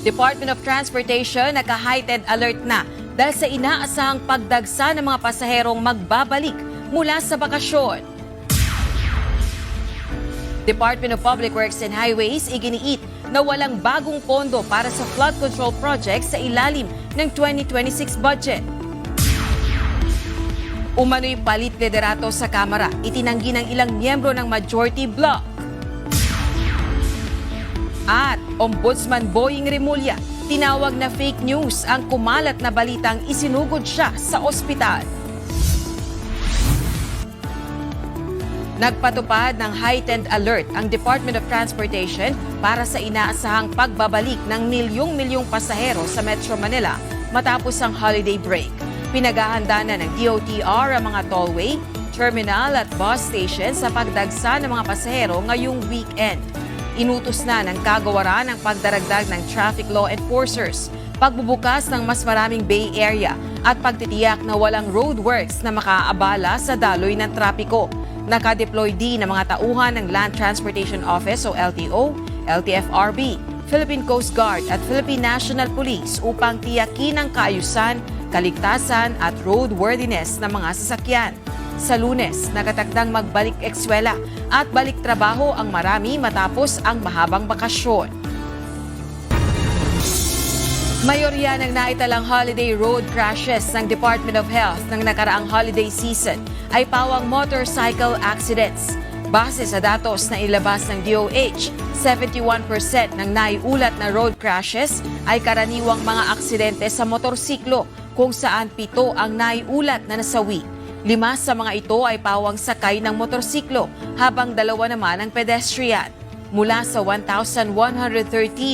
Department of Transportation naka-heightened alert na dahil sa inaasahang pagdagsa ng mga pasaherong magbabalik mula sa bakasyon. Department of Public Works and Highways iginiit na walang bagong pondo para sa flood control projects sa ilalim ng 2026 budget. Umano'y palit liderato sa Kamara, itinanggi ng ilang miyembro ng majority bloc. At Ombudsman Boying Remulla, tinawag na fake news ang kumalat na balitang isinugod siya sa ospital. Nagpatupad ng heightened alert ang Department of Transportation para sa inaasahang pagbabalik ng milyong-milyong pasahero sa Metro Manila matapos ang holiday break. Pinaghahanda na ng DOTR ang mga tollway, terminal at bus station sa pagdagsa ng mga pasahero ngayong weekend. Inutos na ng kagawaran ang pagdaragdag ng traffic law enforcers, pagbubukas ng mas maraming Bay Area at pagtitiyak na walang roadworks na makaabala sa daloy ng trapiko. Nakadeploy din ng mga tauhan ng Land Transportation Office o LTO, LTFRB, Philippine Coast Guard at Philippine National Police upang tiyakin ang kaayusan, kaligtasan at roadworthiness ng mga sasakyan. Sa Lunes, nakatakdang magbalik eskwela at balik trabaho ang marami matapos ang mahabang bakasyon. Mayorya ng naitalang holiday road crashes ng Department of Health ng nakaraang holiday season ay pawang motorcycle accidents. Base sa datos na ilabas ng DOH, 71% ng naiulat na road crashes ay karaniwang mga aksidente sa motorsiklo kung saan 7 ang naiulat na nasawi. 5 sa mga ito ay pawang sakay ng motorsiklo habang 2 naman ang pedestrian. Mula sa 1,113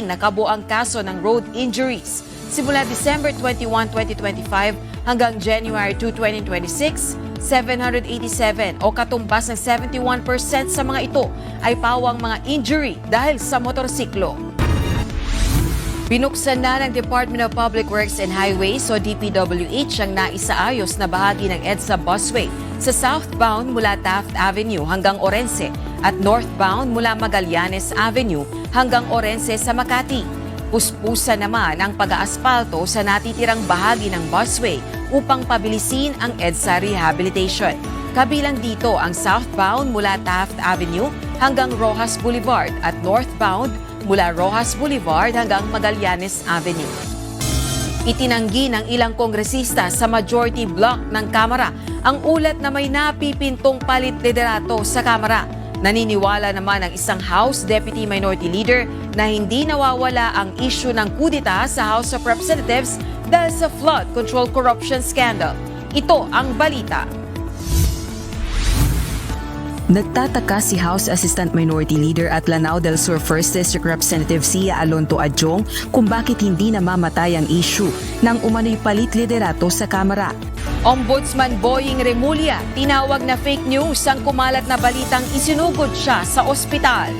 na kabuang kaso ng road injuries simula December 21, 2025 hanggang January 2, 2026, 787 o katumbas ng 71% sa mga ito ay pawang mga injury dahil sa motorsiklo. Binuksan na ng Department of Public Works and Highways o DPWH ang naisaayos na bahagi ng EDSA busway sa southbound mula Taft Avenue hanggang Orense at northbound mula Magallanes Avenue hanggang Orense sa Makati. Puspusan naman ang pag-aaspalto sa natitirang bahagi ng busway upang pabilisin ang EDSA rehabilitation. Kabilang dito ang southbound mula Taft Avenue hanggang Rojas Boulevard at northbound mula Rojas Boulevard hanggang Magallanes Avenue. Itinanggi ng ilang kongresista sa majority bloc ng Kamara ang ulat na may napipintong palit liderato sa Kamara. Naniniwala naman ang isang House Deputy Minority Leader na hindi nawawala ang issue ng kudita sa House of Representatives dahil sa flood control corruption scandal. Ito ang balita. Nagtataka si House Assistant Minority Leader at Lanao del Sur 1st District Representative Sia Alonto Adjong kung bakit hindi namamatay ang issue ng umano'y palit liderato sa Kamara. Ombudsman Boying Remulla, tinawag na fake news ang kumalat na balitang isinugod siya sa ospital.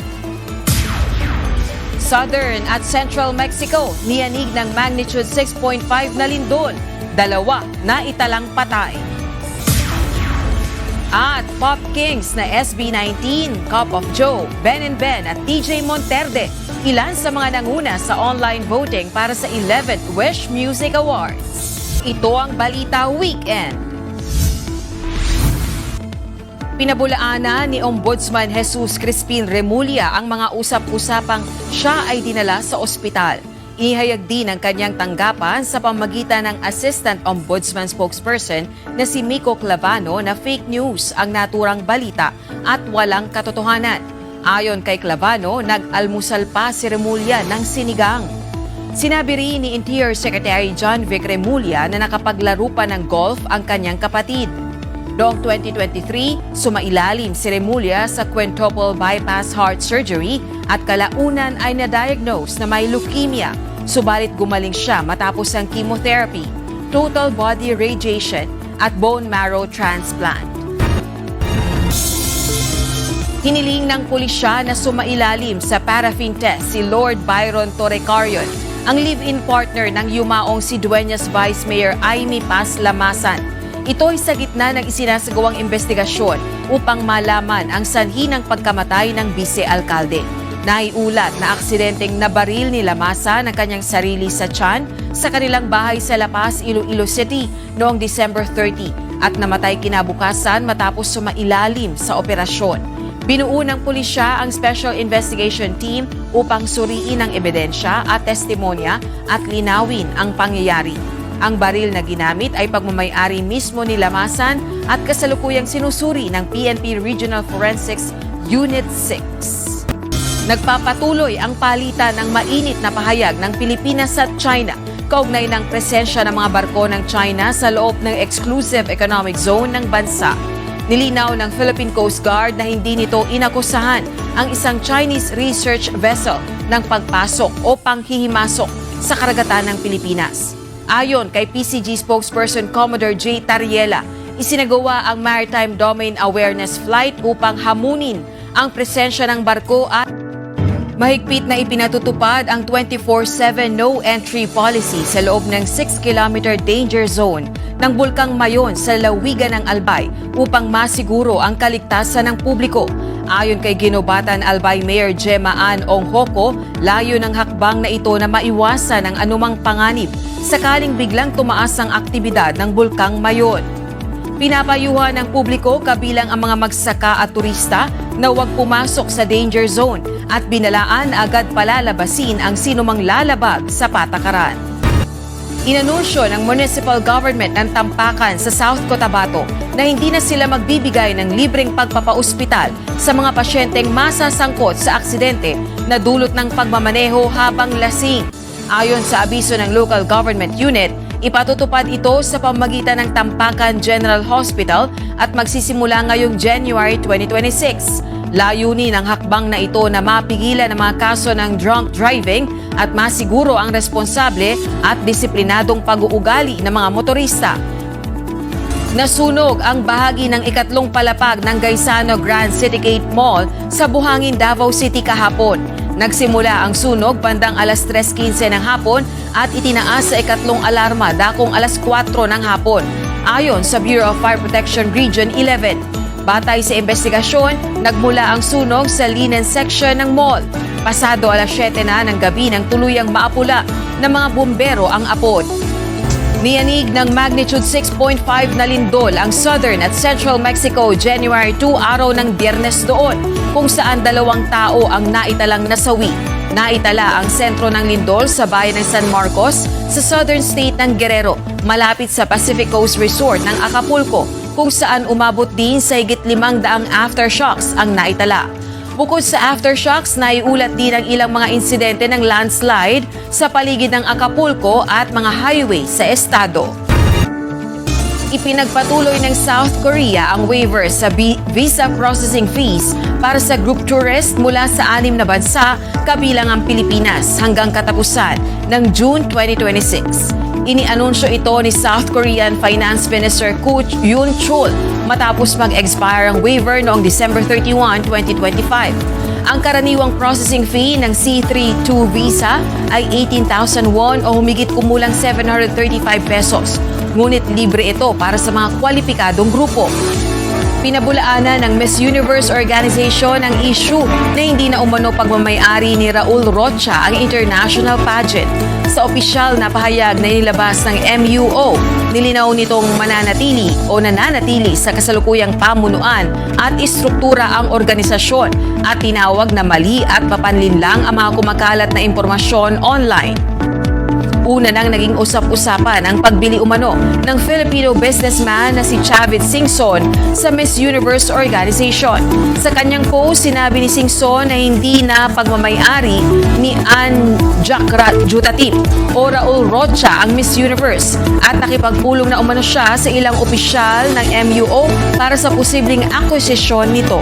Southern at Central Mexico, niyanig ng magnitude 6.5 na lindol, 2 na italang patay. At Pop Kings na SB19, Cup of Joe, Ben and Ben at TJ Monterde, ilan sa mga nanguna sa online voting para sa 11th Wish Music Awards. Ito ang Balita Weekend. Pinabulaanan ni Ombudsman Jesus Crispin Remulla ang mga usap-usapang siya ay dinala sa ospital. Inihayag din ang kanyang tanggapan sa pamagitan ng Assistant Ombudsman Spokesperson na si Miko Clavano na fake news ang naturang balita at walang katotohanan. Ayon kay Clavano, nag-almusal pa si Remulla ng sinigang. Sinabi rin ni Interior Secretary John Vic Remulla na nakapaglaro pa ng golf ang kanyang kapatid. Noong 2023, sumailalim si Remulla sa quintuple bypass heart surgery at kalaunan ay na-diagnose na may leukemia. Subalit gumaling siya matapos ang chemotherapy, total body radiation at bone marrow transplant. Hiniling ng pulisya na sumailalim sa paraffin test si Lord Byron Torrecarion, ang live-in partner ng yumaong si Dueñas Vice Mayor Aimee Paz Lamasan. Ito ay sa gitna ng isinasagawang investigasyon upang malaman ang sanhi ng pagkamatay ng bise-alkalde. Naiulat na aksidenteng nabaril ni Lamasa ng kanyang sarili sa tiyan sa kanilang bahay sa La Paz, Iloilo City noong December 30 at namatay kinabukasan matapos sumailalim sa operasyon. Binuo ng pulisya ang Special Investigation Team upang suriin ang ebidensya at testimonya at linawin ang pangyayari. Ang baril na ginamit ay pagmamay-ari mismo ni Lamasan at kasalukuyang sinusuri ng PNP Regional Forensics Unit 6. Nagpapatuloy ang palitan ng mainit na pahayag ng Pilipinas at China kaugnay ng presensya ng mga barko ng China sa loob ng Exclusive Economic Zone ng bansa. Nilinaw ng Philippine Coast Guard na hindi nito inakusahan ang isang Chinese research vessel ng pagpasok o panghihimasok sa karagatan ng Pilipinas. Ayon kay PCG spokesperson Commodore J. Tariela, isinagawa ang Maritime Domain Awareness Flight upang hamunin ang presensya ng barko at mahigpit na ipinatutupad ang 24/7 no-entry policy sa loob ng 6-kilometer danger zone ng Bulkang Mayon sa lawigan ng Albay upang masiguro ang kaligtasan ng publiko. Ayon kay Ginobatan Albay Mayor Gemma Ann Onghoko, layo ng hakbang na ito na maiwasan ang anumang panganib sakaling biglang tumaas ang aktibidad ng Bulkang Mayon. Pinapayuhan ng publiko kabilang ang mga magsaka at turista na huwag pumasok sa danger zone at binalaan agad palalabasin ang sinumang lalabag sa patakaran. Inanunsyo ng municipal government ng Tampakan sa South Cotabato na hindi na sila magbibigay ng libreng pagpapauspital sa mga pasyenteng masasangkot sa aksidente na dulot ng pagmamaneho habang lasing. Ayon sa abiso ng local government unit, ipatutupad ito sa pamamagitan ng Tampakan General Hospital at magsisimula ngayong January 2026. Layunin ng hakbang na ito na mapigilan ang mga kaso ng drunk driving at masiguro ang responsable at disiplinadong pag-uugali ng mga motorista. Nasunog ang bahagi ng ikatlong palapag ng Gaisano Grand City Gate Mall sa Buhangin, Davao City kahapon. Nagsimula ang sunog bandang alas 3:15 ng hapon at itinaas sa ikatlong alarma dakong alas 4 ng hapon. Ayon sa Bureau of Fire Protection Region 11, batay sa investigasyon, nagmula ang sunog sa linen section ng mall. Pasado alas 7 na ng gabi nang tuluyang maapula ng mga bumbero ang apod. Niyanig ng magnitude 6.5 na lindol ang southern at central Mexico January 2 araw ng Biyernes doon, kung saan 2 tao ang naitalang nasawi. Naitala ang sentro ng lindol sa bayan ng San Marcos sa southern state ng Guerrero, malapit sa Pacific Coast Resort ng Acapulco, kung saan umabot din sa higit 500 aftershocks ang naitala. Bukod sa aftershocks, naiulat din ang ilang mga insidente ng landslide sa paligid ng Acapulco at mga highway sa estado. Ipinagpatuloy ng South Korea ang waiver sa visa processing fees para sa group tourist mula sa 6 na bansa kabilang ang Pilipinas hanggang katapusan ng June 2026. Inianunsyo ito ni South Korean Finance Minister Koo Yoon-chul matapos mag-expire ang waiver noong December 31, 2025. Ang karaniwang processing fee ng C3-2 visa ay 18,000 won o humigit kumulang 735 pesos. Ngunit libre ito para sa mga kwalipikadong grupo. Pinabulaanan ng Miss Universe Organization ang issue na hindi na umano pagmamay-ari ni Raul Rocha ang international pageant. Sa opisyal na pahayag na inilabas ng MUO, nilinaw nitong nananatili sa kasalukuyang pamunuan at istruktura ang organisasyon at tinawag na mali at papanlinlang ang mga kumakalat na impormasyon online. Una nang naging usap-usapan ang pagbili umano ng Filipino businessman na si Chavit Singson sa Miss Universe Organization. Sa kanyang post, sinabi ni Singson na hindi na pagmamay-ari ni Ann Jakrat Jutatip o Raul Rocha ang Miss Universe at nakipagpulong na umano siya sa ilang opisyal ng MUO para sa posibleng akwesisyon nito.